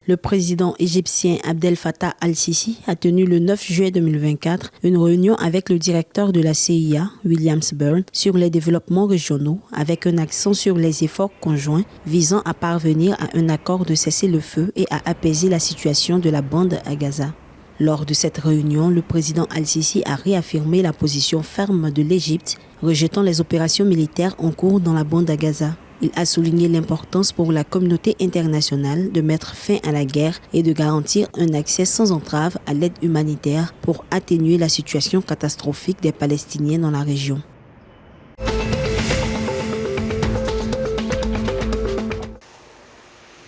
Le président égyptien Abdel Fattah al-Sisi a tenu le 9 juillet 2024 une réunion avec le directeur de la CIA, William Burns, sur les développements régionaux avec un accent sur les efforts conjoints visant à parvenir à un accord de cessez-le-feu et à apaiser la situation de la bande à Gaza. Lors de cette réunion, le président al-Sisi a réaffirmé la position ferme de l'Égypte, rejetant les opérations militaires en cours dans la bande à Gaza. Il a souligné l'importance pour la communauté internationale de mettre fin à la guerre et de garantir un accès sans entrave à l'aide humanitaire pour atténuer la situation catastrophique des Palestiniens dans la région.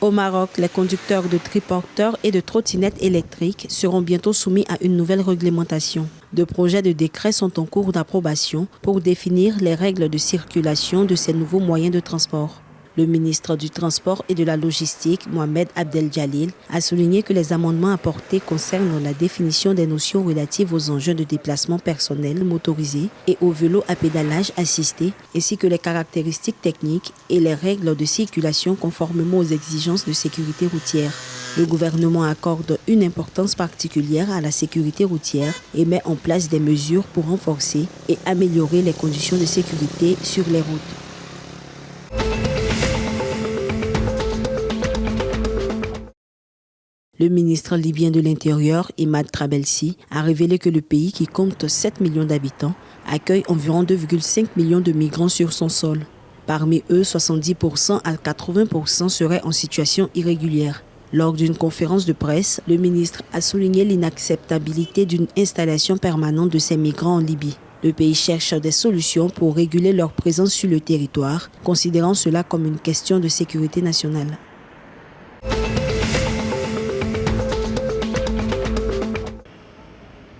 Au Maroc, les conducteurs de triporteurs et de trottinettes électriques seront bientôt soumis à une nouvelle réglementation. Deux projets de décret sont en cours d'approbation pour définir les règles de circulation de ces nouveaux moyens de transport. Le ministre du Transport et de la Logistique, Mohamed Abdel Jalil, a souligné que les amendements apportés concernent la définition des notions relatives aux engins de déplacement personnel motorisés et aux vélos à pédalage assisté, ainsi que les caractéristiques techniques et les règles de circulation conformément aux exigences de sécurité routière. Le gouvernement accorde une importance particulière à la sécurité routière et met en place des mesures pour renforcer et améliorer les conditions de sécurité sur les routes. Le ministre libyen de l'Intérieur, Imad Trabelsi, a révélé que le pays, qui compte 7 millions d'habitants, accueille environ 2,5 millions de migrants sur son sol. Parmi eux, 70% à 80% seraient en situation irrégulière. Lors d'une conférence de presse, le ministre a souligné l'inacceptabilité d'une installation permanente de ces migrants en Libye. Le pays cherche des solutions pour réguler leur présence sur le territoire, considérant cela comme une question de sécurité nationale.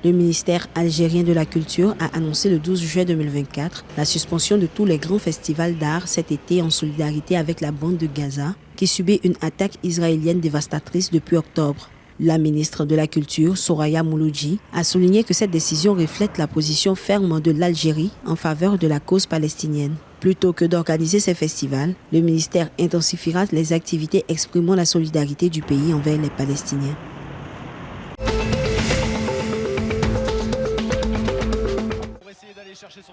Le ministère algérien de la Culture a annoncé le 12 juillet 2024 la suspension de tous les grands festivals d'art cet été en solidarité avec la bande de Gaza, qui subit une attaque israélienne dévastatrice depuis octobre. La ministre de la Culture, Soraya Mouloudji, a souligné que cette décision reflète la position ferme de l'Algérie en faveur de la cause palestinienne. Plutôt que d'organiser ces festivals, le ministère intensifiera les activités exprimant la solidarité du pays envers les Palestiniens.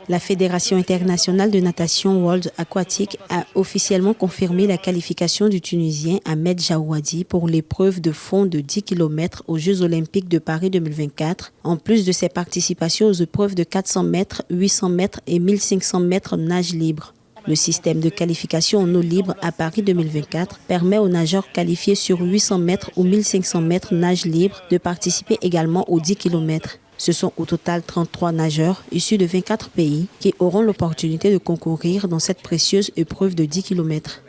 La Fédération internationale de natation World Aquatic a officiellement confirmé la qualification du Tunisien Ahmed Jawadi pour l'épreuve de fond de 10 km aux Jeux olympiques de Paris 2024, en plus de ses participations aux épreuves de 400 mètres, 800 mètres et 1500 mètres nage libre. Le système de qualification en eau libre à Paris 2024 permet aux nageurs qualifiés sur 800 mètres ou 1500 mètres nage libre de participer également aux 10 km. Ce sont au total 33 nageurs issus de 24 pays qui auront l'opportunité de concourir dans cette précieuse épreuve de 10 km.